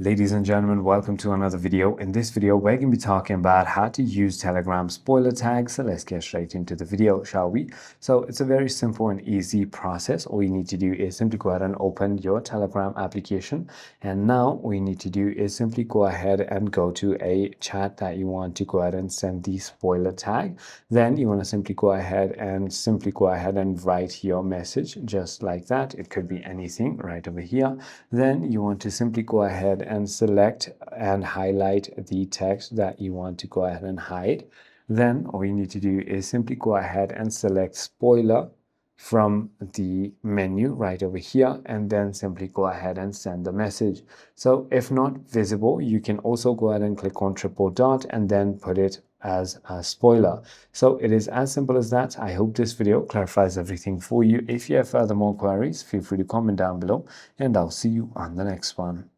Ladies and gentlemen, welcome to another video. In this video, we're going to be talking about how to use Telegram spoiler tags. So let's get straight into the video, shall we? So it's a very simple and easy process. All you need to do is simply go ahead and open your Telegram application. And now all you need to do is simply go ahead and go to a chat that you want to go ahead and send the spoiler tag. Then you want to simply go ahead and write your message just like that. It could be anything right over here. Then you want to simply go ahead and select and highlight the text that you want to go ahead and hide. Then all you need to do is simply go ahead and select spoiler from the menu right over here, and then simply go ahead and send the message. So if not visible, you can also go ahead and click on triple dot and then put it as a spoiler. So it is as simple as that. I hope this video clarifies everything for you. If you have further more queries, feel free to comment down below, and I'll see you on the next one.